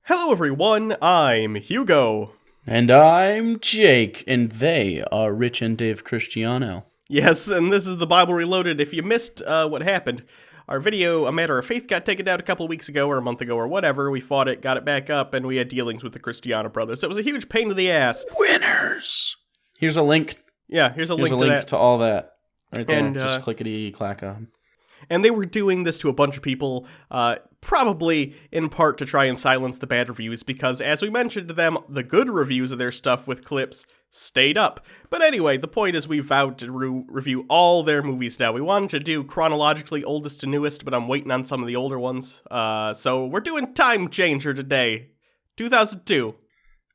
Hello everyone, I'm Hugo. And I'm Jake, and they are Rich and Dave Christiano. Yes, and this is the Bible Reloaded. If you missed what happened, our video, A Matter of Faith, got taken down a couple weeks ago, or a month ago, or whatever. We fought it, got it back up, and we had dealings with the Christiano Brothers. It was a huge pain in the ass. Winners! Here's a link. Yeah, here's a link to all that. Right there, and, just clickety-clack on. And they were doing this to a bunch of people, probably in part to try and silence the bad reviews, because as we mentioned to them, the good reviews of their stuff with clips stayed up. But anyway, the point is we vowed to review all their movies now. We wanted to do chronologically oldest to newest, but I'm waiting on some of the older ones. So we're doing Time Changer today, 2002.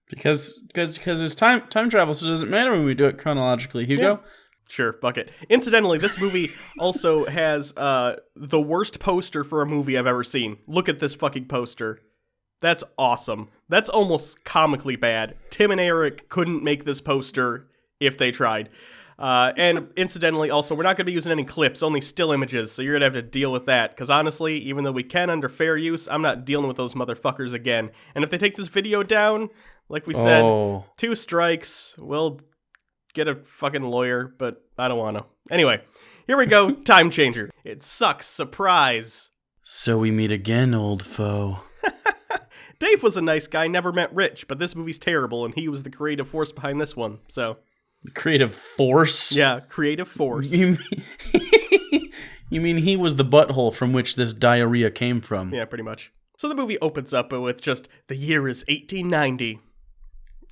Because it's time travel, so it doesn't matter when we do it chronologically, Hugo. Yeah. Sure, fuck it. Incidentally, this movie also has the worst poster for a movie I've ever seen. Look at this fucking poster. That's awesome. That's almost comically bad. Tim and Eric couldn't make this poster if they tried. And incidentally, also, we're not going to be using any clips, only still images, so you're going to have to deal with that. Because honestly, even though we can under fair use, I'm not dealing with those motherfuckers again. And if they take this video down, like we said, 2 strikes, we'll get a fucking lawyer, but I don't want to. Anyway, here we go. Time Changer. It sucks. Surprise. So we meet again, old foe. Dave was a nice guy, never met Rich, but this movie's terrible, and he was the creative force behind this one, so. Creative force? Yeah, creative force. You mean he was the butthole from which this diarrhea came from? Yeah, pretty much. So the movie opens up with just, the year is 1890.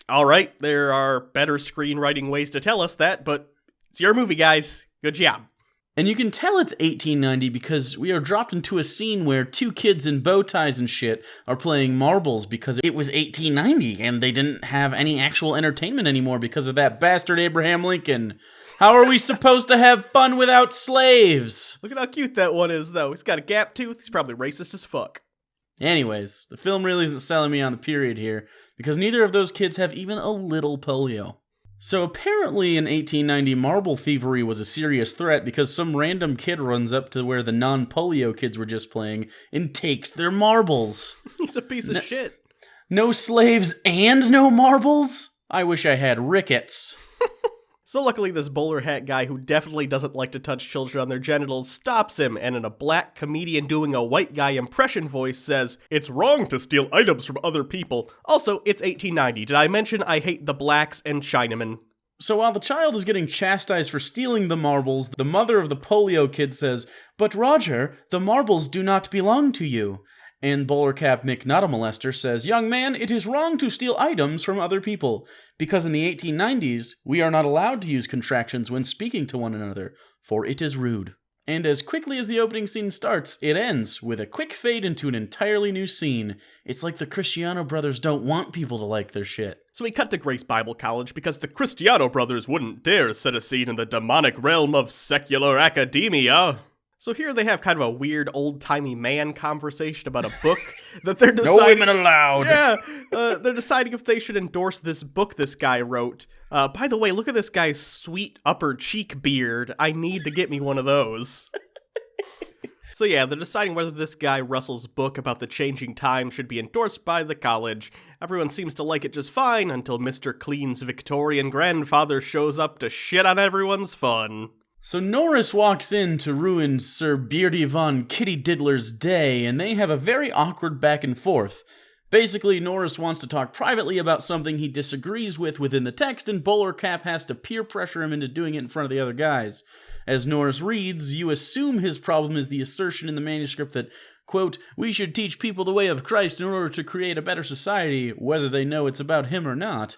All right, there are better screenwriting ways to tell us that, but it's your movie, guys. Good job. And you can tell it's 1890 because we are dropped into a scene where 2 kids in bow ties and shit are playing marbles because it was 1890 and they didn't have any actual entertainment anymore because of that bastard Abraham Lincoln. How are we supposed to have fun without slaves? Look at how cute that one is, though. He's got a gap tooth. He's probably racist as fuck. Anyways, the film really isn't selling me on the period here, because neither of those kids have even a little polio. So apparently in 1890, marble thievery was a serious threat because some random kid runs up to where the non-polio kids were just playing and takes their marbles. He's a piece of shit. No slaves and no marbles? I wish I had rickets. So luckily this bowler hat guy who definitely doesn't like to touch children on their genitals stops him, and in a black comedian doing a white guy impression voice says, "It's wrong to steal items from other people. Also, it's 1890. Did I mention I hate the blacks and Chinamen?" So while the child is getting chastised for stealing the marbles, the mother of the polio kid says, "But Roger, the marbles do not belong to you." And bowler cap Mick Not a Molester says, "Young man, it is wrong to steal items from other people, because in the 1890s, we are not allowed to use contractions when speaking to one another, for it is rude." And as quickly as the opening scene starts, it ends with a quick fade into an entirely new scene. It's like the Christiano Brothers don't want people to like their shit. So we cut to Grace Bible College because the Christiano Brothers wouldn't dare set a scene in the demonic realm of secular academia. So here they have kind of a weird old-timey man conversation about a book that they're deciding— No women allowed! Yeah, they're deciding if they should endorse this book this guy wrote. By the way, look at this guy's sweet upper cheek beard. I need to get me one of those. So yeah, they're deciding whether this guy Russell's book about the changing time should be endorsed by the college. Everyone seems to like it just fine until Mr. Clean's Victorian grandfather shows up to shit on everyone's fun. So Norris walks in to ruin Sir Beardy von Kitty Diddler's day, and they have a very awkward back and forth. Basically, Norris wants to talk privately about something he disagrees with within the text, and Bowler Cap has to peer pressure him into doing it in front of the other guys. As Norris reads, you assume his problem is the assertion in the manuscript that, quote, "We should teach people the way of Christ in order to create a better society, whether they know it's about him or not."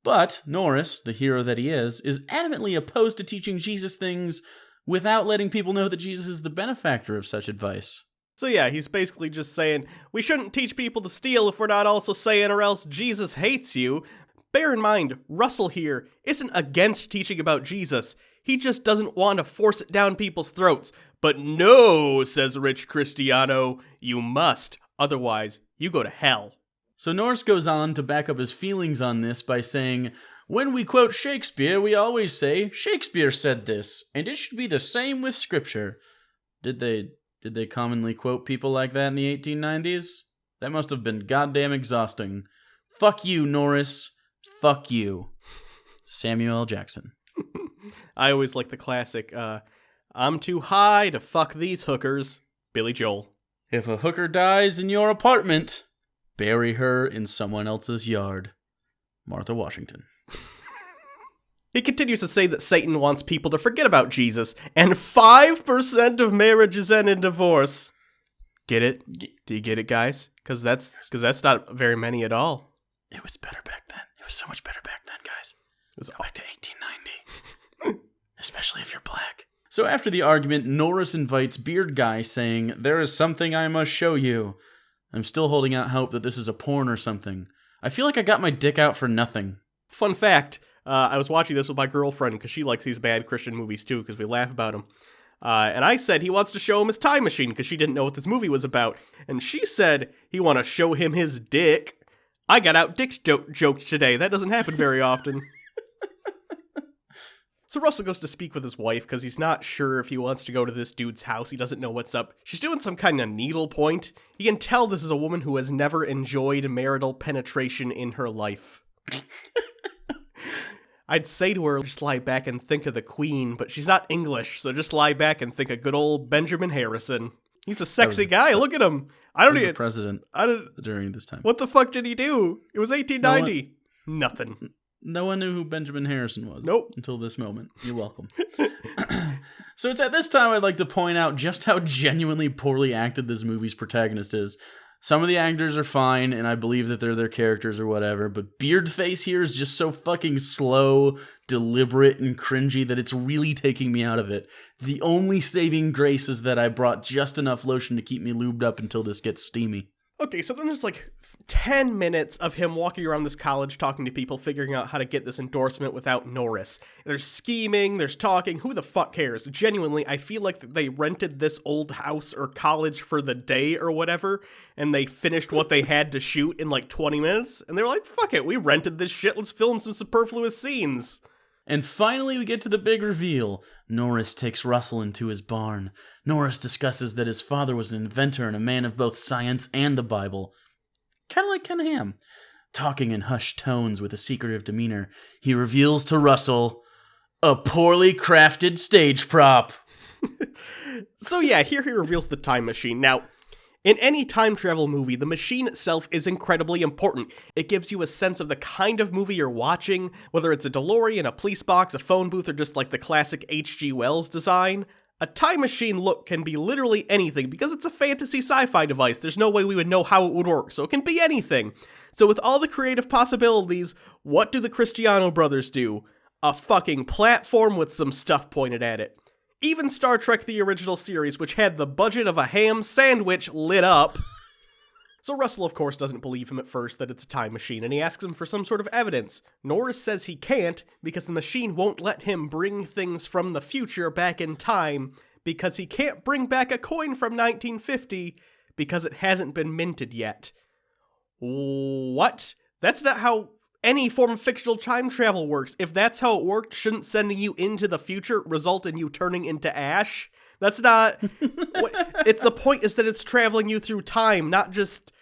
But Norris, the hero that he is adamantly opposed to teaching Jesus things without letting people know that Jesus is the benefactor of such advice. So yeah, he's basically just saying, we shouldn't teach people to steal if we're not also saying or else Jesus hates you. Bear in mind, Russell here isn't against teaching about Jesus. He just doesn't want to force it down people's throats. But no, says Rich Christiano, you must. Otherwise, you go to hell. So Norris goes on to back up his feelings on this by saying, "When we quote Shakespeare, we always say, 'Shakespeare said this,' and it should be the same with Scripture." Did they commonly quote people like that in the 1890s? That must have been goddamn exhausting. Fuck you, Norris. Fuck you. Samuel L. Jackson. I always like the classic, I'm too high to fuck these hookers. Billy Joel. If a hooker dies in your apartment, bury her in someone else's yard. Martha Washington. He continues to say that Satan wants people to forget about Jesus, and 5% of marriages end in divorce. Get it? Do you get it, guys? Because that's not very many at all. It was better back then. It was so much better back then, guys. It was Go back to 1890. Especially if you're black. So after the argument, Norris invites Beard Guy, saying, "There is something I must show you. I'm still holding out hope that this is a porn or something. I feel like I got my dick out for nothing." Fun fact, I was watching this with my girlfriend because she likes these bad Christian movies too because we laugh about them. And I said he wants to show him his time machine because she didn't know what this movie was about. And she said he want to show him his dick. I got out dick joked today. That doesn't happen very often. So Russell goes to speak with his wife because he's not sure if he wants to go to this dude's house. He doesn't know what's up. She's doing some kind of needlepoint. You can tell this is a woman who has never enjoyed marital penetration in her life. I'd say to her, just lie back and think of the Queen, but she's not English, so just lie back and think of good old Benjamin Harrison. He's a sexy guy. Look at him. I don't even. President during this time. What the fuck did he do? It was 1890. Nothing. No one knew who Benjamin Harrison was. Nope. Until this moment. You're welcome. So it's at this time I'd like to point out just how genuinely poorly acted this movie's protagonist is. Some of the actors are fine, and I believe that they're their characters or whatever, but Beardface here is just so fucking slow, deliberate, and cringy that it's really taking me out of it. The only saving grace is that I brought just enough lotion to keep me lubed up until this gets steamy. Okay, so then there's like 10 minutes of him walking around this college talking to people, figuring out how to get this endorsement without Norris. There's scheming, there's talking, who the fuck cares? Genuinely, I feel like they rented this old house or college for the day or whatever, and they finished what they had to shoot in like 20 minutes, and they were like, fuck it, we rented this shit, let's film some superfluous scenes. And finally we get to the big reveal. Norris takes Russell into his barn. Norris discusses that his father was an inventor and a man of both science and the Bible. Kind of like Ken Ham. Talking in hushed tones with a secretive demeanor, he reveals to Russell a poorly crafted stage prop. So yeah, here he reveals the time machine. Now, in any time travel movie, the machine itself is incredibly important. It gives you a sense of the kind of movie you're watching, whether it's a DeLorean, a police box, a phone booth, or just like the classic H.G. Wells design. A time machine look can be literally anything because it's a fantasy sci-fi device. There's no way we would know how it would work, so it can be anything. So with all the creative possibilities, what do the Christiano Brothers do? A fucking platform with some stuff pointed at it. Even Star Trek the original series, which had the budget of a ham sandwich, lit up. So Russell, of course, doesn't believe him at first that it's a time machine, and he asks him for some sort of evidence. Norris says he can't, because the machine won't let him bring things from the future back in time, because he can't bring back a coin from 1950, because it hasn't been minted yet. What? That's not how any form of fictional time travel works. If that's how it worked, shouldn't sending you into the future result in you turning into ash? That's not it's the point is that it's traveling you through time, not just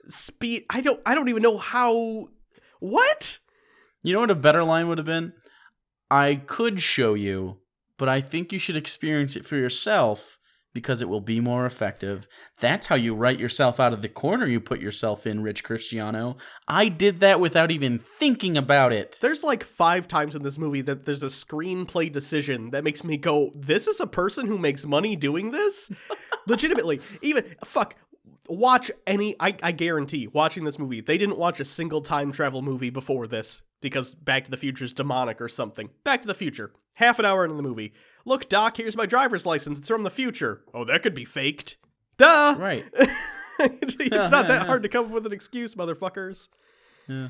speed. I don't even know how. What? You know what a better line would have been? I could show you, but I think you should experience it for yourself because it will be more effective. That's how you write yourself out of the corner you put yourself in, Rich Cristiano. I did that without even thinking about it. There's like 5 times in this movie that there's a screenplay decision that makes me go, this is a person who makes money doing this? Legitimately. Even, fuck, watch any, I guarantee, watching this movie, they didn't watch a single time travel movie before this because Back to the Future is demonic or something. Back to the Future. Half an hour into the movie. Look, Doc, here's my driver's license. It's from the future. Oh, that could be faked. Duh! Right. It's not that hard to come up with an excuse, motherfuckers. Yeah.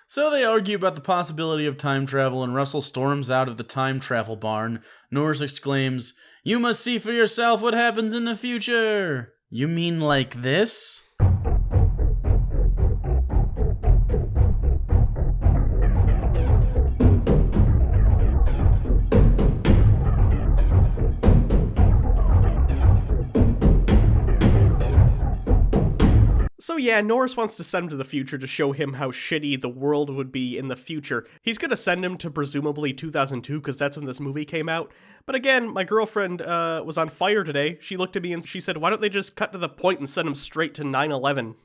So they argue about the possibility of time travel, and Russell storms out of the time travel barn. Norris exclaims, "You must see for yourself what happens in the future." You mean like this? So yeah, Norris wants to send him to the future to show him how shitty the world would be in the future. He's gonna send him to presumably 2002, because that's when this movie came out. But again, my girlfriend was on fire today. She looked at me and she said, why don't they just cut to the point and send him straight to 9/11?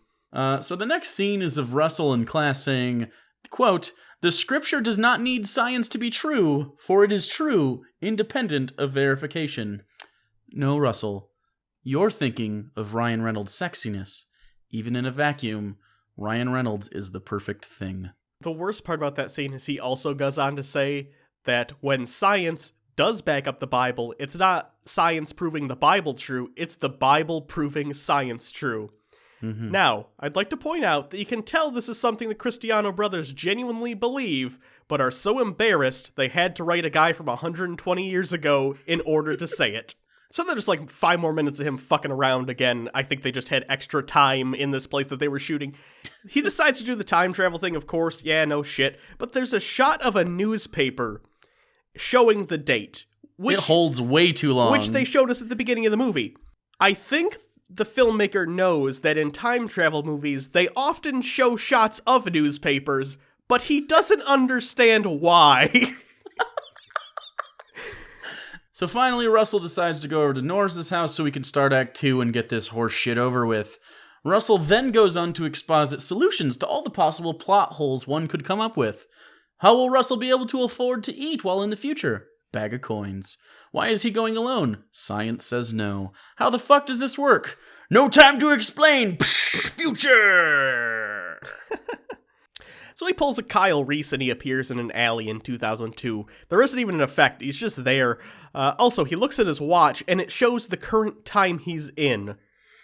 So the next scene is of Russell in class saying, quote, "The scripture does not need science to be true, for it is true, independent of verification." No, Russell, you're thinking of Ryan Reynolds' sexiness. Even in a vacuum, Ryan Reynolds is the perfect thing. The worst part about that scene is he also goes on to say that when science does back up the Bible, it's not science proving the Bible true, it's the Bible proving science true. Mm-hmm. Now, I'd like to point out that you can tell this is something the Christiano Brothers genuinely believe, but are so embarrassed they had to write a guy from 120 years ago in order to say it. So there's like 5 more minutes of him fucking around again. I think they just had extra time in this place that they were shooting. He decides to do the time travel thing, of course. Yeah, no shit. But there's a shot of a newspaper showing the date. It holds way too long. Which they showed us at the beginning of the movie. I think the filmmaker knows that in time travel movies, they often show shots of newspapers, but he doesn't understand why. So finally, Russell decides to go over to Norris's house so he can start Act 2 and get this horse shit over with. Russell then goes on to exposit solutions to all the possible plot holes one could come up with. How will Russell be able to afford to eat while in the future? Bag of coins. Why is he going alone? Science says no. How the fuck does this work? No time to explain! Psh, future! So he pulls a Kyle Reese and he appears in an alley in 2002. There isn't even an effect, he's just there. Also, he looks at his watch and it shows the current time he's in.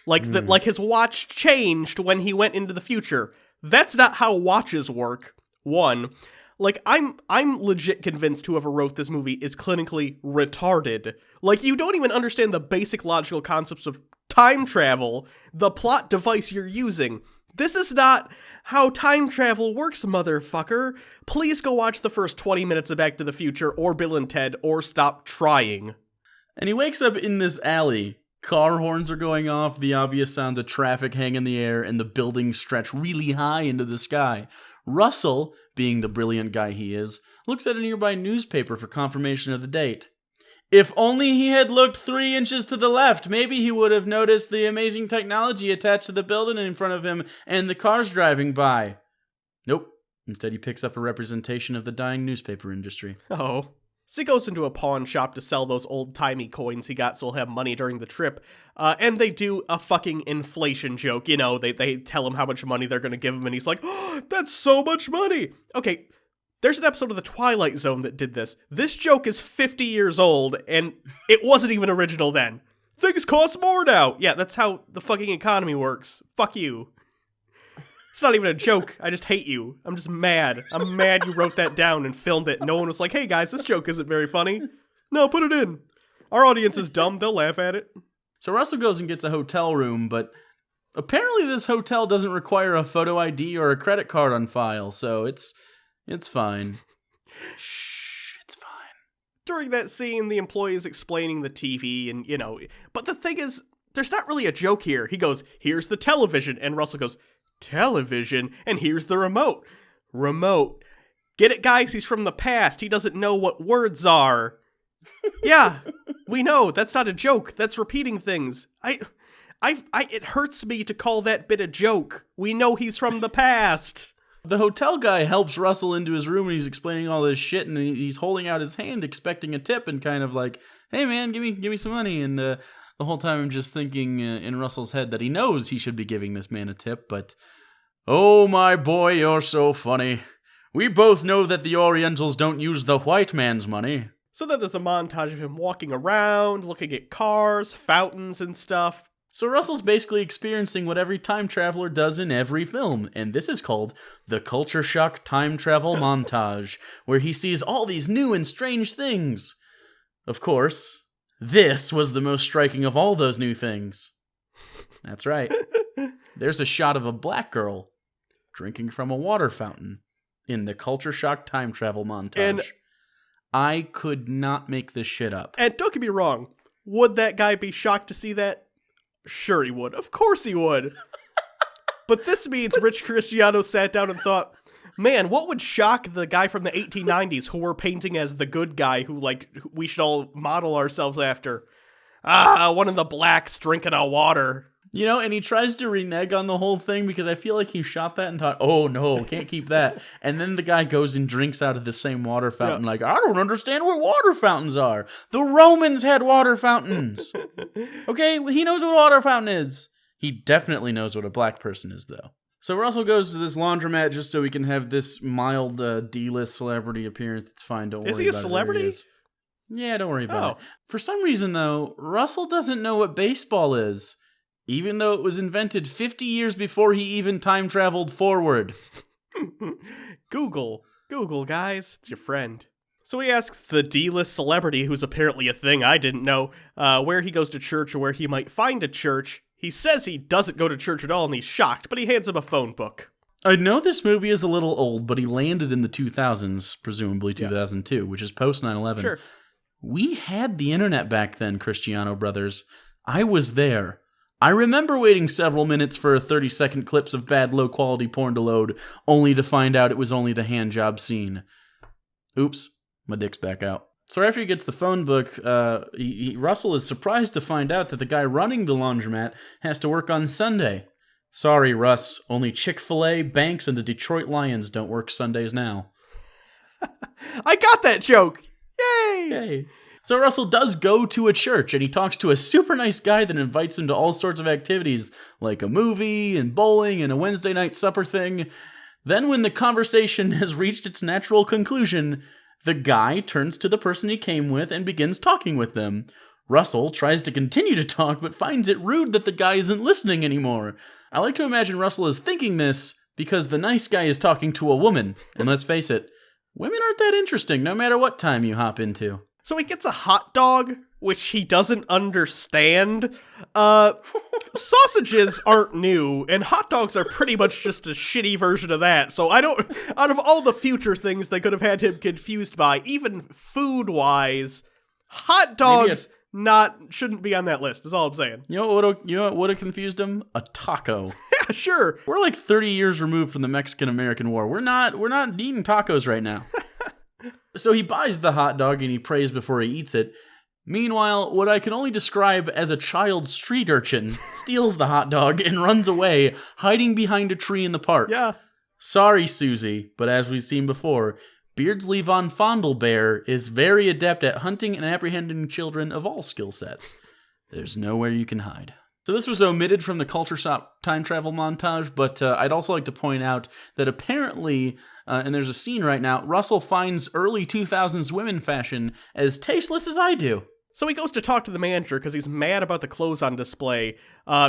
Like his watch changed when he went into the future. That's not how watches work. One, like I'm legit convinced whoever wrote this movie is clinically retarded. Like you don't even understand the basic logical concepts of time travel, the plot device you're using. This is not how time travel works, motherfucker. Please go watch the first 20 minutes of Back to the Future or Bill and Ted or stop trying. And he wakes up in this alley. Car horns are going off, the obvious sound of traffic hang in the air, and the buildings stretch really high into the sky. Russell, being the brilliant guy he is, looks at a nearby newspaper for confirmation of the date. If only he had looked 3 inches to the left, maybe he would have noticed the amazing technology attached to the building in front of him and the cars driving by. Nope. Instead, he picks up a representation of the dying newspaper industry. Oh. So he goes into a pawn shop to sell those old-timey coins he got so he'll have money during the trip. And they do a fucking inflation joke. You know, they tell him how much money they're going to give him, and he's like, oh, that's so much money. Okay, there's an episode of The Twilight Zone that did this. This joke is 50 years old, and it wasn't even original then. Things cost more now. Yeah, that's how the fucking economy works. Fuck you. It's not even a joke. I just hate you. I'm just mad. I'm mad you wrote that down and filmed it. No one was like, hey guys, this joke isn't very funny. No, put it in. Our audience is dumb. They'll laugh at it. So Russell goes and gets a hotel room, but apparently this hotel doesn't require a photo ID or a credit card on file, so it's fine. Shh, it's fine. During that scene, the employee is explaining the TV and, but the thing is, there's not really a joke here. He goes, here's the television, and Russell goes, television, and here's the remote. Remote. Get it, guys? He's from the past. He doesn't know what words are. Yeah, we know. That's not a joke. That's repeating things. It hurts me to call that bit a joke. We know he's from the past. The hotel guy helps Russell into his room and he's explaining all this shit and he's holding out his hand expecting a tip and kind of like, hey man, give me some money. And the whole time I'm just thinking in Russell's head that he knows he should be giving this man a tip, but oh my boy, you're so funny. We both know that the Orientals don't use the white man's money. So then there's a montage of him walking around, looking at cars, fountains and stuff. So Russell's basically experiencing what every time traveler does in every film, and this is called the Culture Shock Time Travel Montage, where he sees all these new and strange things. Of course, this was the most striking of all those new things. That's right. There's a shot of a black girl drinking from a water fountain in the Culture Shock Time Travel Montage. And I could not make this shit up. And don't get me wrong, would that guy be shocked to see that? Sure he would. Of course he would. But this means Rich Cristiano sat down and thought, man, what would shock the guy from the 1890s who we're painting as the good guy who, like, we should all model ourselves after? One of the blacks drinking our water. You know, and he tries to renege on the whole thing because I feel like he shot that and thought, oh no, can't keep that. And then the guy goes and drinks out of the same water fountain like, I don't understand what water fountains are. The Romans had water fountains. Okay, he knows what a water fountain is. He definitely knows what a black person is, though. So Russell goes to this laundromat just so we can have this mild D-list celebrity appearance. It's fine, don't worry about it. Is he a celebrity? Yeah, don't worry about it. For some reason, though, Russell doesn't know what baseball is. Even though it was invented 50 years before he even time traveled forward. Google, guys. It's your friend. So he asks the D-list celebrity, who's apparently a thing I didn't know, where he goes to church or where he might find a church. He says he doesn't go to church at all, and he's shocked, but he hands him a phone book. I know this movie is a little old, but he landed in the 2000s, presumably 2002, which is post 9/11. Sure. We had the internet back then, Christiano Brothers. I was there. I remember waiting several minutes for 30-second clips of bad low-quality porn to load, only to find out it was only the handjob scene. Oops, my dick's back out. So after he gets the phone book, Russell is surprised to find out that the guy running the laundromat has to work on Sunday. Sorry, Russ, only Chick-fil-A, Banks, and the Detroit Lions don't work Sundays now. I got that joke! Yay! Yay! So Russell does go to a church, and he talks to a super nice guy that invites him to all sorts of activities, like a movie, and bowling, and a Wednesday night supper thing. Then when the conversation has reached its natural conclusion, the guy turns to the person he came with and begins talking with them. Russell tries to continue to talk, but finds it rude that the guy isn't listening anymore. I like to imagine Russell is thinking this because the nice guy is talking to a woman, and let's face it, women aren't that interesting no matter what time you hop into. So he gets a hot dog, which he doesn't understand. Sausages aren't new, and hot dogs are pretty much just a shitty version of that. So out of all the future things they could have had him confused by, even food-wise, hot dogs shouldn't be on that list, is all I'm saying. You know what would have confused him? A taco. Yeah, sure. We're like 30 years removed from the Mexican-American War. We're not eating tacos right now. So he buys the hot dog and he prays before he eats it. Meanwhile, what I can only describe as a child street urchin steals the hot dog and runs away, hiding behind a tree in the park. Yeah. Sorry, Susie, but as we've seen before, Beardsley von Fondlebear is very adept at hunting and apprehending children of all skill sets. There's nowhere you can hide. So this was omitted from the Culture Shop time travel montage, but I'd also like to point out that apparently, and there's a scene right now, Russell finds early 2000s women fashion as tasteless as I do. So he goes to talk to the manager because he's mad about the clothes on display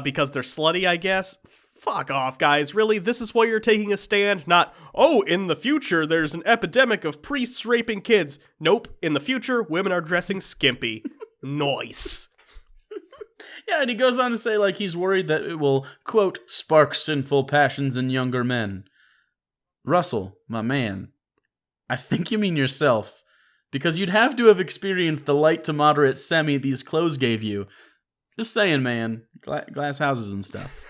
because they're slutty, I guess. Fuck off, guys. Really? This is why you're taking a stand? Not, oh, in the future, there's an epidemic of priests raping kids. Nope. In the future, women are dressing skimpy. Nice. Yeah, and he goes on to say, like, he's worried that it will, quote, spark sinful passions in younger men. Russell, my man, I think you mean yourself, because you'd have to have experienced the light to moderate semi these clothes gave you. Just saying, man. Glass houses and stuff.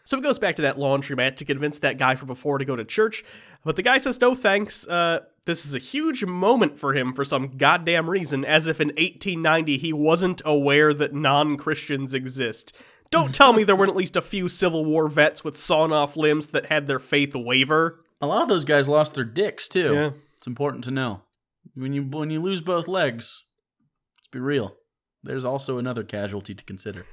So he goes back to that laundromat to convince that guy from before to go to church, but the guy says no thanks. This is a huge moment for him for some goddamn reason, as if in 1890 he wasn't aware that non-Christians exist. Don't tell me there weren't at least a few Civil War vets with sawn-off limbs that had their faith waver. A lot of those guys lost their dicks, too. Yeah. It's important to know. When you lose both legs, let's be real, there's also another casualty to consider.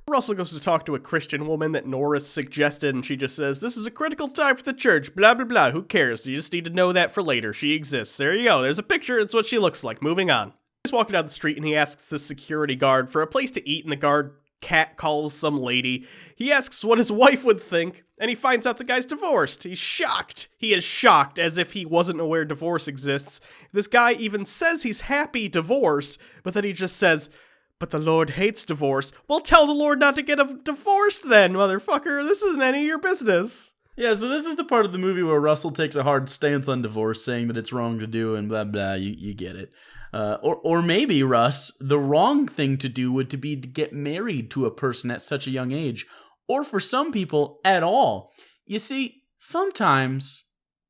Russell goes to talk to a Christian woman that Norris suggested, and she just says, this is a critical time for the church, blah, blah, blah. Who cares? You just need to know that for later. She exists. There you go. There's a picture. It's what she looks like. Moving on. He's walking down the street, and he asks the security guard for a place to eat, and the guard catcalls some lady. He asks what his wife would think, and he finds out the guy's divorced. He's shocked. He is shocked, as if he wasn't aware divorce exists. This guy even says he's happy divorced, but then he just says, but the Lord hates divorce. Well, tell the Lord not to get divorced then, motherfucker. This isn't any of your business. Yeah, so this is the part of the movie where Russell takes a hard stance on divorce, saying that it's wrong to do and blah, blah, you get it. Or maybe, Russ, the wrong thing to do would be to get married to a person at such a young age. or for some people, at all. You see, sometimes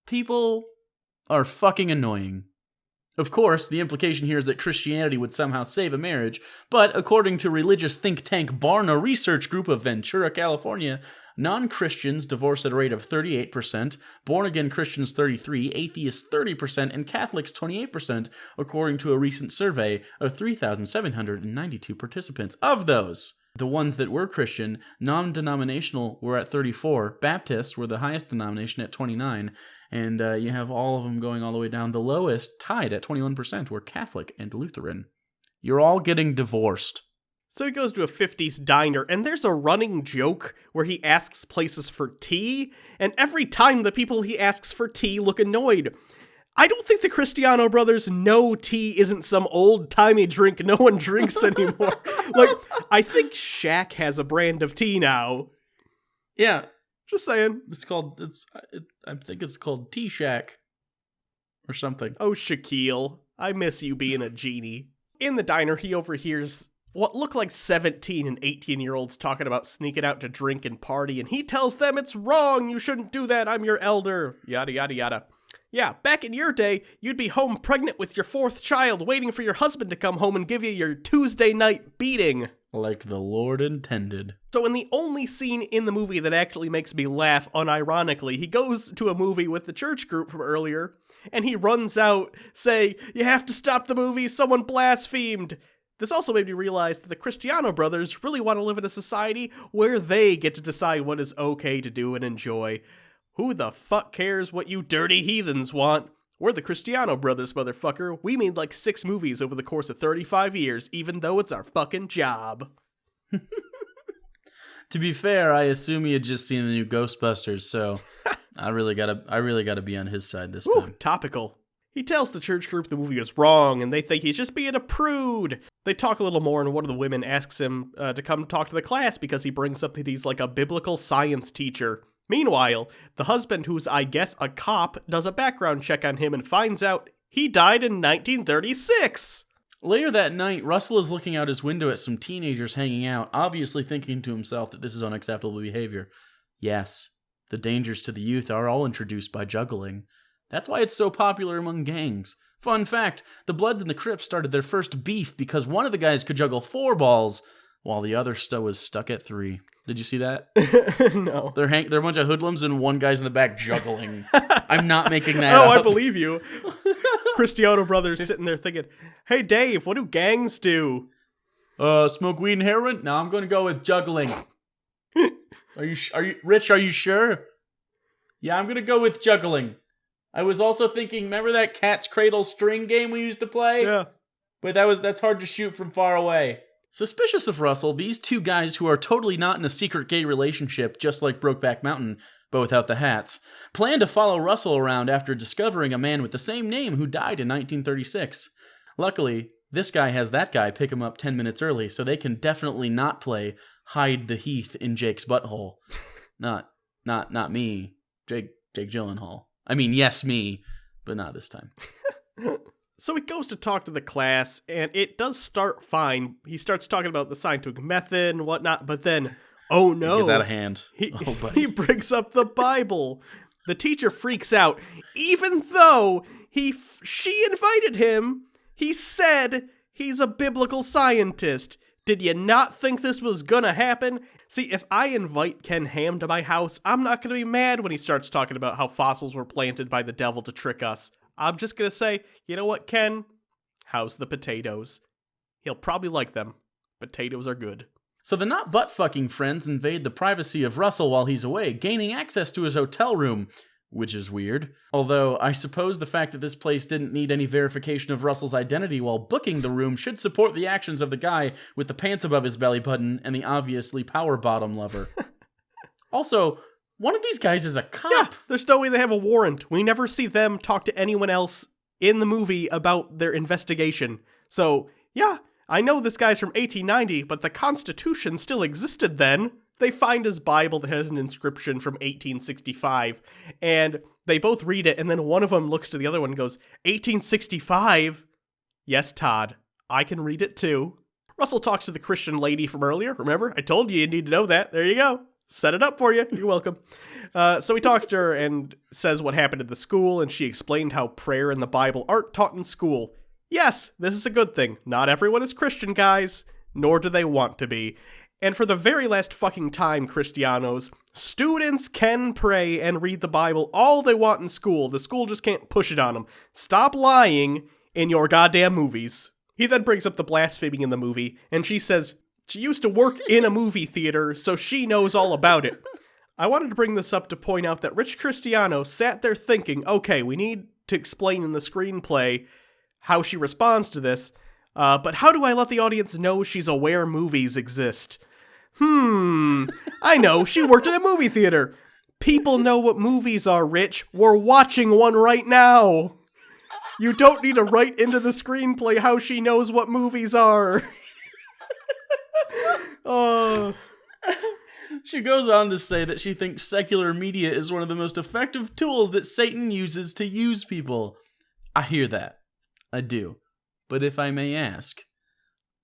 people are fucking annoying. Of course, the implication here is that Christianity would somehow save a marriage, but according to religious think tank Barna Research Group of Ventura, California, non-Christians divorce at a rate of 38%, born-again Christians 33%, atheists 30%, and Catholics 28%, according to a recent survey of 3,792 participants. Of those, the ones that were Christian, non-denominational were at 34, Baptists were the highest denomination at 29, and you have all of them going all the way down. The lowest, tied at 21%, were Catholic and Lutheran. You're all getting divorced. So he goes to a 50s diner, and there's a running joke where he asks places for tea, and every time the people he asks for tea look annoyed. I don't think the Christiano Brothers know tea isn't some old-timey drink no one drinks anymore. Like, I think Shaq has a brand of tea now. Yeah. Just saying. I think it's called Tea Shack. Or something. Oh, Shaquille. I miss you being a genie. In the diner, he overhears what look like 17 and 18-year-olds talking about sneaking out to drink and party, and he tells them it's wrong, you shouldn't do that, I'm your elder, yada yada yada. Yeah, back in your day, you'd be home pregnant with your 4th child, waiting for your husband to come home and give you your Tuesday night beating. Like the Lord intended. So in the only scene in the movie that actually makes me laugh unironically, he goes to a movie with the church group from earlier, and he runs out saying, you have to stop the movie, someone blasphemed. This also made me realize that the Christiano Brothers really want to live in a society where they get to decide what is okay to do and enjoy. Who the fuck cares what you dirty heathens want? We're the Christiano Brothers, motherfucker. We made like 6 movies over the course of 35 years, even though it's our fucking job. To be fair, I assume he had just seen the new Ghostbusters, so I really gotta be on his side this time. Topical. He tells the church group the movie is wrong, and they think he's just being a prude. They talk a little more, and one of the women asks him to come talk to the class because he brings up that he's like a biblical science teacher. Meanwhile, the husband, who's I guess a cop, does a background check on him and finds out he died in 1936. Later that night, Russell is looking out his window at some teenagers hanging out, obviously thinking to himself that this is unacceptable behavior. Yes, the dangers to the youth are all introduced by juggling. That's why it's so popular among gangs. Fun fact, the Bloods and the Crips started their first beef because one of the guys could juggle 4 balls, while the other was stuck at 3. Did you see that? No. They're a bunch of hoodlums and one guy's in the back juggling. I'm not making that up. Oh, I believe you. Cristiano Brothers sitting there thinking, hey Dave, what do gangs do? Smoke weed and heroin? No, I'm going to go with juggling. Are you Rich, are you sure? Yeah, I'm going to go with juggling. I was also thinking, remember that Cat's Cradle string game we used to play? Yeah. But that's hard to shoot from far away. Suspicious of Russell, these 2 guys who are totally not in a secret gay relationship, just like Brokeback Mountain, but without the hats, plan to follow Russell around after discovering a man with the same name who died in 1936. Luckily, this guy has that guy pick him up 10 minutes early, so they can definitely not play hide the Heath in Jake's butthole. Not me, Jake Gyllenhaal. I mean, yes, me, but not this time. So he goes to talk to the class, and it does start fine. He starts talking about the scientific method and whatnot, but then, oh no. It gets out of hand. He brings up the Bible. The teacher freaks out. Even though she invited him, he said he's a biblical scientist. Did you not think this was gonna happen? See, if I invite Ken Ham to my house, I'm not gonna be mad when he starts talking about how fossils were planted by the devil to trick us. I'm just gonna say, you know what, Ken? How's the potatoes? He'll probably like them. Potatoes are good. So the not butt-fucking friends invade the privacy of Russell while he's away, gaining access to his hotel room, which is weird. Although, I suppose the fact that this place didn't need any verification of Russell's identity while booking the room should support the actions of the guy with the pants above his belly button and the obviously power bottom lover. Also, one of these guys is a cop. Yeah, there's no way they have a warrant. We never see them talk to anyone else in the movie about their investigation. So, yeah, I know this guy's from 1890, but the Constitution still existed then. They find his Bible that has an inscription from 1865, and they both read it, and then one of them looks to the other one and goes, 1865? Yes, Todd, I can read it too. Russell talks to the Christian lady from earlier, remember? I told you need to know that. There you go. Set it up for you. You're welcome. So he talks to her and says what happened at the school, and she explained how prayer and the Bible aren't taught in school. Yes, this is a good thing. Not everyone is Christian, guys, nor do they want to be. And for the very last fucking time, Christianos, students can pray and read the Bible all they want in school. The school just can't push it on them. Stop lying in your goddamn movies. He then brings up the blaspheming in the movie, and she says she used to work in a movie theater, so she knows all about it. I wanted to bring this up to point out that Rich Cristiano sat there thinking, okay, we need to explain in the screenplay how she responds to this, but how do I let the audience know she's aware movies exist? I know, she worked in a movie theater. People know what movies are, Rich. We're watching one right now. You don't need to write into the screenplay how she knows what movies are. Oh. She goes on to say that she thinks secular media is one of the most effective tools that Satan uses to use people. I hear that. I do. But if I may ask,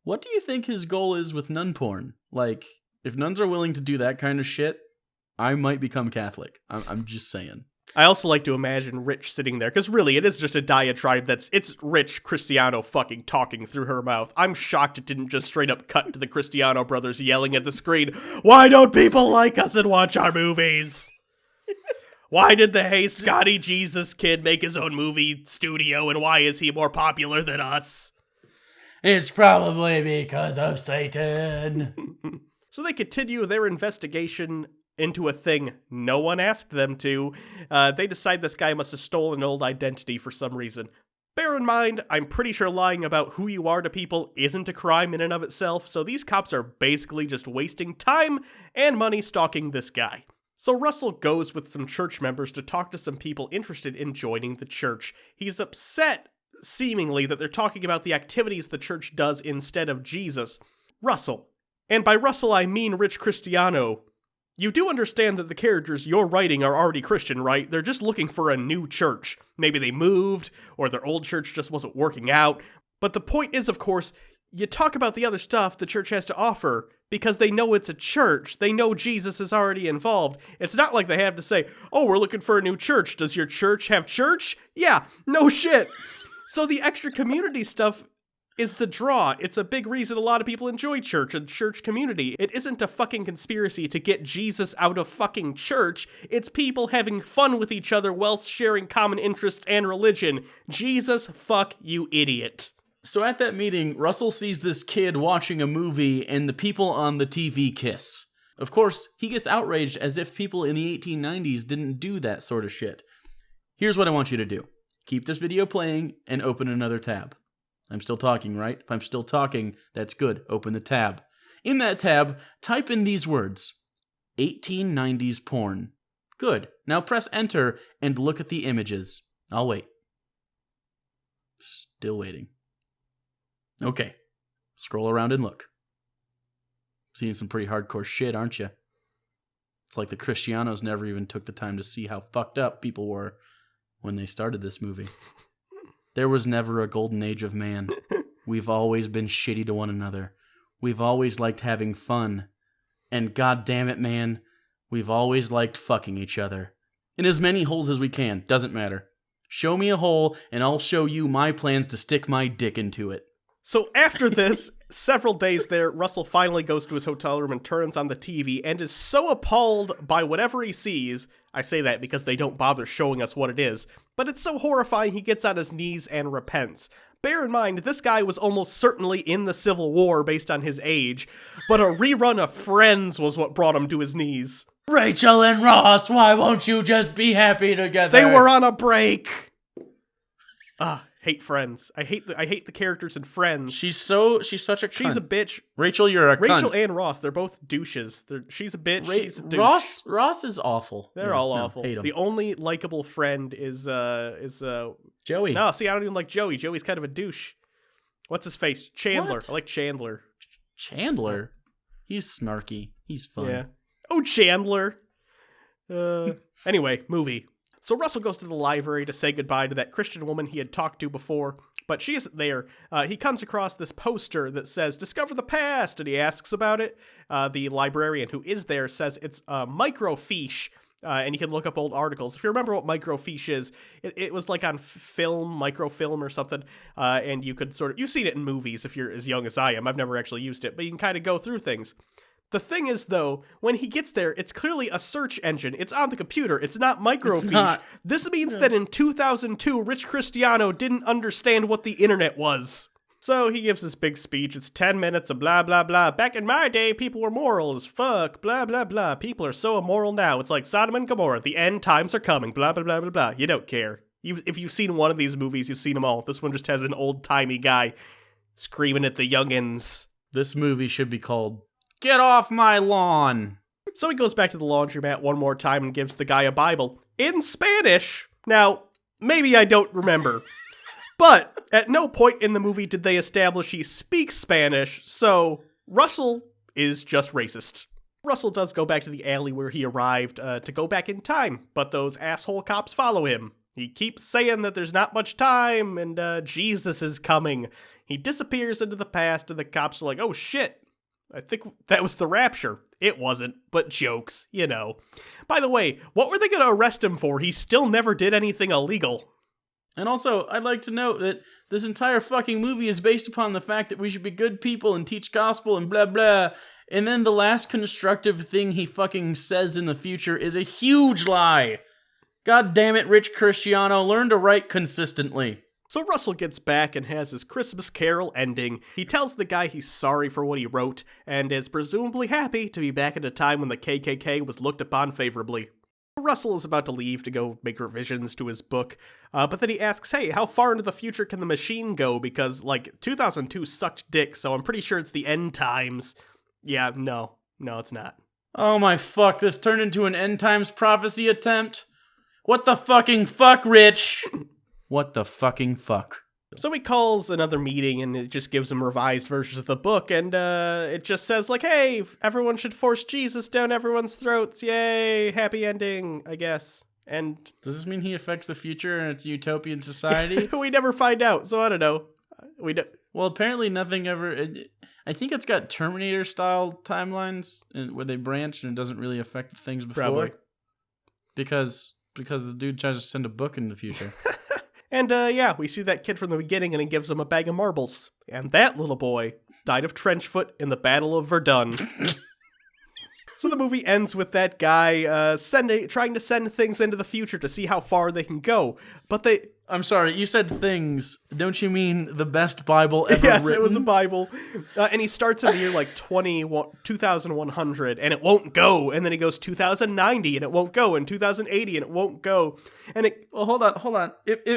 what do you think his goal is with nun porn? Like, if nuns are willing to do that kind of shit, I might become Catholic. I'm just saying. I also like to imagine Rich sitting there, because really, it is just a diatribe it's Rich Cristiano fucking talking through her mouth. I'm shocked it didn't just straight up cut to the Cristiano brothers yelling at the screen, "Why don't people like us and watch our movies? Why did the Hey Scotty Jesus kid make his own movie studio, and why is he more popular than us?" It's probably because of Satan. So they continue their investigation into a thing no one asked them to. They decide this guy must have stolen an old identity for some reason. Bear in mind, I'm pretty sure lying about who you are to people isn't a crime in and of itself, so these cops are basically just wasting time and money stalking this guy. So Russell goes with some church members to talk to some people interested in joining the church. He's upset, seemingly, that they're talking about the activities the church does instead of Jesus. Russell, and by Russell I mean Rich Cristiano, you do understand that the characters you're writing are already Christian, right? They're just looking for a new church. Maybe they moved, or their old church just wasn't working out. But the point is, of course, you talk about the other stuff the church has to offer, because they know it's a church. They know Jesus is already involved. It's not like they have to say, oh, we're looking for a new church. Does your church have church? Yeah, no shit. So the extra community stuff is the draw. It's a big reason a lot of people enjoy church and church community. It isn't a fucking conspiracy to get Jesus out of fucking church. It's people having fun with each other whilst sharing common interests and religion. Jesus, fuck you, idiot. So at that meeting, Russell sees this kid watching a movie and the people on the TV kiss. Of course, he gets outraged as if people in the 1890s didn't do that sort of shit. Here's what I want you to do. Keep this video playing and open another tab. I'm still talking, right? If I'm still talking, that's good. Open the tab. In that tab, type in these words. 1890s porn. Good. Now press enter and look at the images. I'll wait. Still waiting. Okay. Scroll around and look. Seeing some pretty hardcore shit, aren't you? It's like the Cristianos never even took the time to see how fucked up people were when they started this movie. There was never a golden age of man. We've always been shitty to one another. We've always liked having fun. And god damn it, man, we've always liked fucking each other. In as many holes as we can, doesn't matter. Show me a hole, and I'll show you my plans to stick my dick into it. So after this, several days there, Russell finally goes to his hotel room and turns on the TV and is so appalled by whatever he sees. I say that because they don't bother showing us what it is, but it's so horrifying he gets on his knees and repents. Bear in mind, this guy was almost certainly in the Civil War based on his age, but a rerun of Friends was what brought him to his knees. Rachel and Ross, why won't you just be happy together? They were on a break! Hate Friends. I hate the characters in Friends. She's such a cunt. She's a bitch. Rachel, you're a cunt. Rachel and Ross, they're both douches. She's a bitch. She's a douche. Ross is awful. They're all awful. Hate 'em. The only likable friend is Joey. No, see, I don't even like Joey. Joey's kind of a douche. What's his face? Chandler. What? I like Chandler. Chandler? He's snarky. He's fun. Yeah. Oh, Chandler. Anyway, movie. So Russell goes to the library to say goodbye to that Christian woman he had talked to before, but she isn't there. He comes across this poster that says, "Discover the past," and he asks about it. The librarian who is there says it's microfiche, and you can look up old articles. If you remember what microfiche is, it was like on film, microfilm or something, and you could you've seen it in movies if you're as young as I am. I've never actually used it, but you can kind of go through things. The thing is, though, when he gets there, it's clearly a search engine. It's on the computer. It's not microfiche. It's not. This means that in 2002, Rich Cristiano didn't understand what the internet was. So he gives this big speech. It's 10 minutes of blah, blah, blah. Back in my day, people were moral as fuck. Blah, blah, blah. People are so immoral now. It's like Sodom and Gomorrah. The end times are coming. Blah, blah, blah, blah, blah. You don't care. If you've seen one of these movies, you've seen them all. This one just has an old-timey guy screaming at the youngins. This movie should be called Get Off My Lawn. So he goes back to the laundromat one more time and gives the guy a Bible in Spanish. Now, maybe I don't remember, but at no point in the movie did they establish he speaks Spanish, so Russell is just racist. Russell does go back to the alley where he arrived to go back in time, but those asshole cops follow him. He keeps saying that there's not much time and Jesus is coming. He disappears into the past and the cops are like, "Oh shit. I think that was the Rapture." It wasn't, but jokes, you know. By the way, what were they going to arrest him for? He still never did anything illegal. And also, I'd like to note that this entire fucking movie is based upon the fact that we should be good people and teach gospel and blah blah. And then the last constructive thing he fucking says in the future is a huge lie. God damn it, Rich Cristiano, learn to write consistently. So Russell gets back and has his Christmas Carol ending. He tells the guy he's sorry for what he wrote, and is presumably happy to be back at a time when the KKK was looked upon favorably. Russell is about to leave to go make revisions to his book, but then he asks, "Hey, how far into the future can the machine go? Because, 2002 sucked dick, so I'm pretty sure it's the end times." Yeah, no, it's not. Oh my fuck, this turned into an end times prophecy attempt? What the fucking fuck, Rich? What the fucking fuck? So he calls another meeting and it just gives him revised versions of the book, and it just says hey, everyone should force Jesus down everyone's throats. Yay, happy ending, I guess. And does this mean he affects the future and it's a utopian society? We never find out, so I don't know. Well, apparently nothing ever... I think it's got Terminator-style timelines where they branch and it doesn't really affect the things before. Probably. Because the dude tries to send a book in the future. And, we see that kid from the beginning, and he gives him a bag of marbles. And that little boy died of trench foot in the Battle of Verdun. So the movie ends with that guy trying to send things into the future to see how far they can go. But I'm sorry, you said things. Don't you mean the best Bible ever yes, written? It was a Bible. And he starts in the year 2100, and it won't go. And then he goes 2090, and it won't go. And 2080, and it won't go. And well, hold on.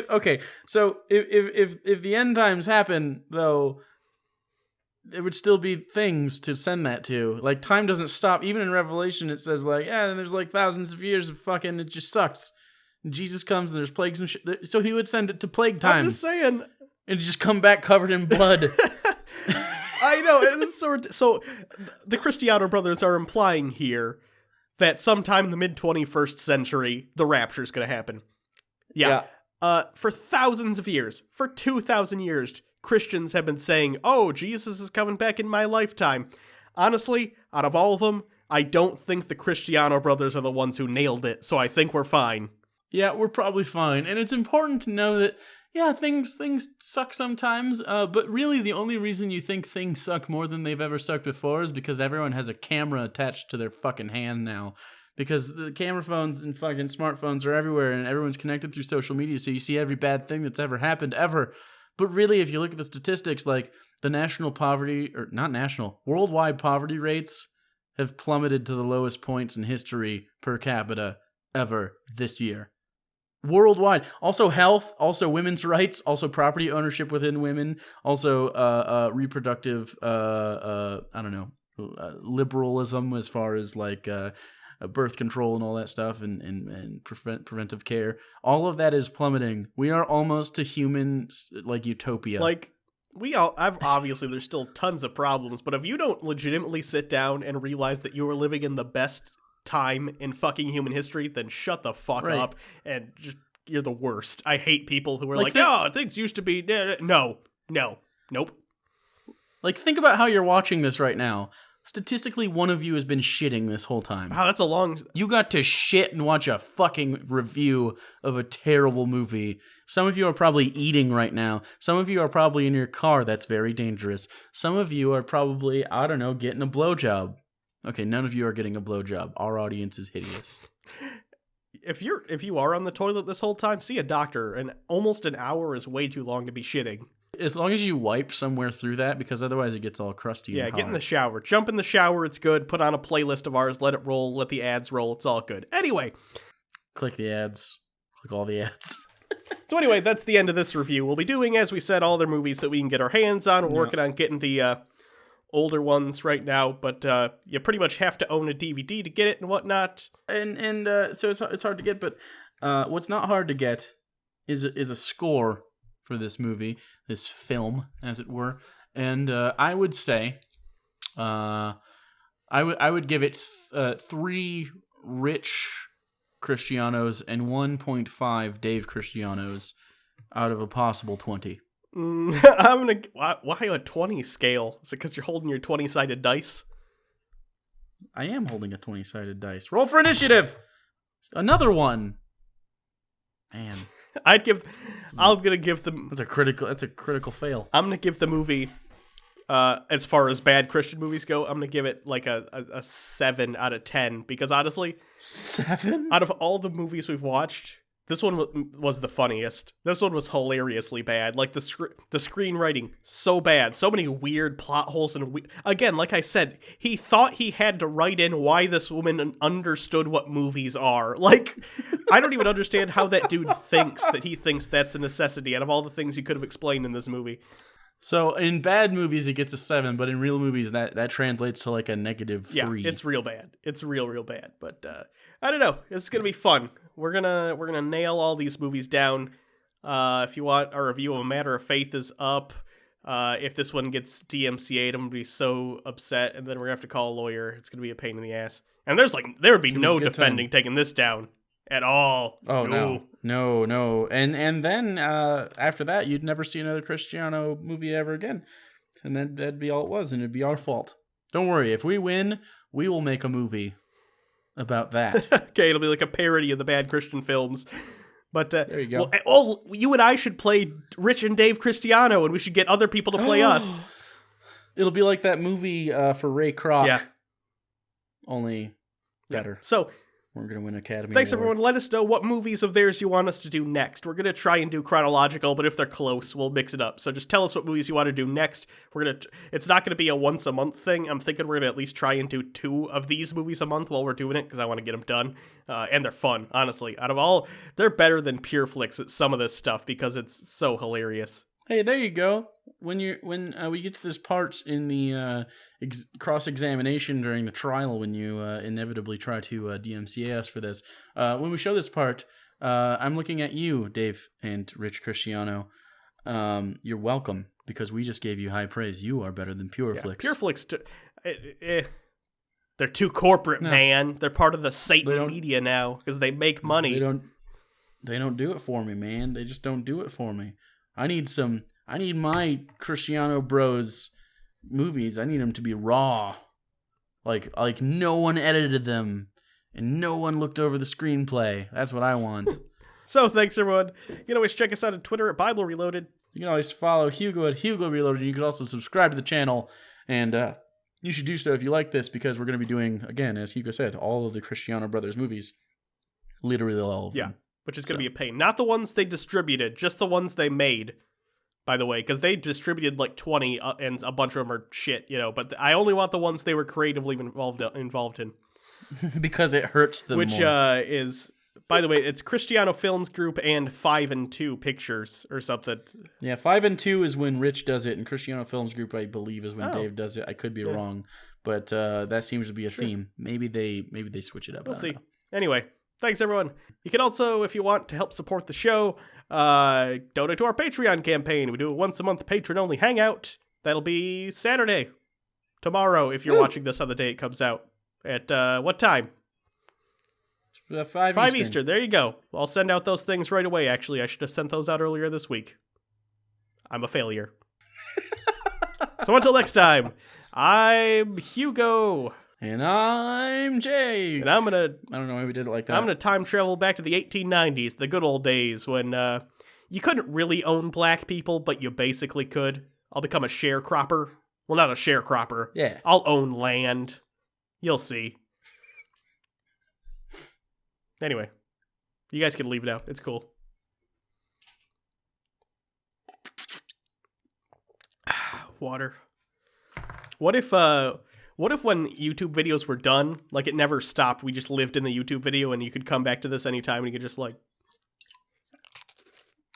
Okay, so if the end times happen, though, it would still be things to send that to. Time doesn't stop. Even in Revelation, it says there's thousands of years of fucking, it just sucks. And Jesus comes and there's plagues and shit. So he would send it to plague times. I'm just saying. And just come back covered in blood. I know. It's so the Cristiano Brothers are implying here that sometime in the mid-21st century, the Rapture is going to happen. Yeah. For thousands of years, for 2,000 years, Christians have been saying, "Oh, Jesus is coming back in my lifetime." Honestly, out of all of them, I don't think the Cristiano Brothers are the ones who nailed it, so I think we're fine. Yeah, we're probably fine. And it's important to know that, things suck sometimes, but really the only reason you think things suck more than they've ever sucked before is because everyone has a camera attached to their fucking hand now. Because the camera phones and fucking smartphones are everywhere and everyone's connected through social media, so you see every bad thing that's ever happened ever. But really, if you look at the statistics, the worldwide poverty rates have plummeted to the lowest points in history per capita ever this year. Worldwide. Also health, also women's rights, also property ownership within women, also reproductive, liberalism as far as birth control and all that stuff and preventive care. All of that is plummeting. We are almost to human utopia. Obviously there's still tons of problems, but if you don't legitimately sit down and realize that you are living in the best time in fucking human history, then shut the fuck up and just you're the worst. I hate people who are Like, oh, things used to be... No. Nope. Like, think about how you're watching this right now. Statistically, one of you has been shitting this whole time. Wow, that's a long... You got to shit and watch a fucking review of a terrible movie. Some of you are probably eating right now. Some of you are probably in your car. That's very dangerous. Some of you are probably, I don't know, getting a blowjob. Okay, none of you are getting a blowjob. Our audience is hideous. If you are on the toilet this whole time, see a doctor. And almost an hour is way too long to be shitting. As long as you wipe somewhere through that, because otherwise it gets all crusty. Yeah, and get in hard. the shower. Jump in the shower, it's good. Put on a playlist of ours, let it roll, let the ads roll, it's all good. Anyway. Click the ads. Click all the ads. So anyway, that's the end of this review. We'll be doing, as we said, all the movies that we can get our hands on. We're working on getting the older ones right now, but you pretty much have to own a DVD to get it and whatnot. And so it's hard to get, but what's not hard to get is a score for this movie, this film, as it were. And I would say, I would give it 3 Rich Christianos and 1.5 Dave Christianos out of a possible 20. I'm gonna... Why a 20 scale? Is it because you're holding your 20-sided dice? I am holding a 20-sided dice. Roll for initiative! Another one! Man. I'm gonna give them... That's a critical fail. I'm gonna give the movie, as far as bad Christian movies go, I'm gonna give it like a 7 out of 10, because honestly... 7? Out of all the movies we've watched, this one was the funniest. This one was hilariously bad. Like, the screenwriting, so bad. So many weird plot holes. And again, like I said, he thought he had to write in why this woman understood what movies are. Like, I don't even understand how that dude thinks that he thinks that's a necessity out of all the things he could have explained in this movie. So, in bad movies, it gets a 7, but in real movies, that translates to like a -3. Yeah, it's real bad. It's real bad. But I don't know. It's gonna be fun. We're gonna nail all these movies down. If you want, our review of A Matter of Faith is up. If this one gets DMCA'd, I'm gonna be so upset, and then we're gonna have to call a lawyer. It's gonna be a pain in the ass. And there would be no defending taking this down at all. Oh no. And then after that, you'd never see another Cristiano movie ever again, and then that'd be all it was, and it'd be our fault. Don't worry, if we win, we will make a movie about that. Okay, it'll be like a parody of the bad Christian films. But there you go. Well, you and I should play Rich and Dave Cristiano, and we should get other people to play us. It'll be like that movie for Ray Kroc. Yeah. Only better. Yeah. So we're going to win Academy Thanks, Award. everyone. Let us know what movies of theirs you want us to do next. We're going to try and do chronological, but if they're close, we'll mix it up. So just tell us what movies you want to do next. It's not going to be a once-a-month thing. I'm thinking we're going to at least try and do 2 of these movies a month while we're doing it, because I want to get them done. And they're fun, honestly. Out of all, they're better than Pure Flicks at some of this stuff, because it's so hilarious. Hey, there you go. When we get to this part in the cross-examination during the trial, when you inevitably try to DMCA us for this, when we show this part, I'm looking at you, Dave and Rich Cristiano. You're welcome, because we just gave you high praise. You are better than Pure Flicks. Pure Flicks, they're too corporate, man. They're part of the Satan media now, because they make money. They don't do it for me, man. They just don't do it for me. I need my Cristiano Bros movies. I need them to be raw. Like no one edited them and no one looked over the screenplay. That's what I want. So thanks, everyone. You can always check us out on Twitter at Bible Reloaded. You can always follow Hugo at Hugo Reloaded. You can also subscribe to the channel, and you should do so if you like this, because we're going to be doing, again, as Hugo said, all of the Cristiano Brothers movies. Literally all of them. Yeah. Which is going to be a pain. Not the ones they distributed, just the ones they made, by the way, because they distributed like 20 and a bunch of them are shit, but I only want the ones they were creatively involved in. Because it hurts them Which more. Is, by the way, it's Cristiano Films Group and 5 and 2 Pictures or something. Yeah, 5 and 2 is when Rich does it, and Cristiano Films Group, I believe, is when Dave does it. I could be wrong, but that seems to be a theme. Maybe they switch it up. We'll see. Anyway. Thanks, everyone. You can also, if you want to help support the show, donate to our Patreon campaign. We do a once-a-month patron-only hangout. That'll be Saturday. Tomorrow, if you're watching this on the day it comes out. At what time? 5 5 Eastern. Eastern. There you go. I'll send out those things right away, actually. I should have sent those out earlier this week. I'm a failure. So until next time, I'm Hugo. And I'm Jay. And I don't know why we did it like that. I'm gonna time travel back to the 1890s, the good old days when you couldn't really own black people, but you basically could. I'll become a sharecropper. Well, not a sharecropper. Yeah. I'll own land. You'll see. Anyway, you guys can leave now. It's cool. Water. What if when YouTube videos were done, like it never stopped, we just lived in the YouTube video and you could come back to this anytime and you could just like...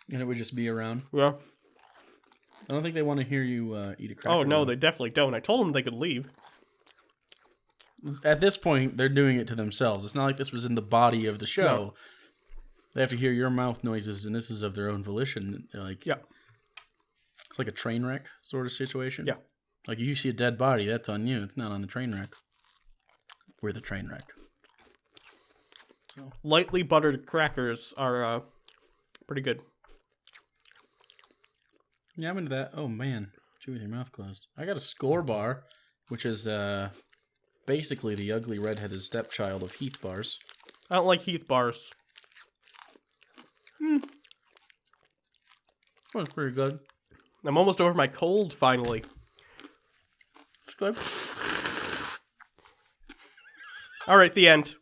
And it would just be around? Yeah. I don't think they want to hear you eat a cracker. Oh, no, they definitely don't. I told them they could leave. At this point, they're doing it to themselves. It's not like this was in the body of the show. No. They have to hear your mouth noises, and this is of their own volition. Like, yeah. It's like a train wreck sort of situation. Yeah. Like, if you see a dead body, that's on you. It's not on the train wreck. We're the train wreck. So. Lightly buttered crackers are pretty good. Yeah, I'm into that. Oh, man. Chew with your mouth closed. I got a Score bar, which is basically the ugly redheaded stepchild of Heath bars. I don't like Heath bars. That's pretty good. I'm almost over my cold, finally. It's good. All right, the end.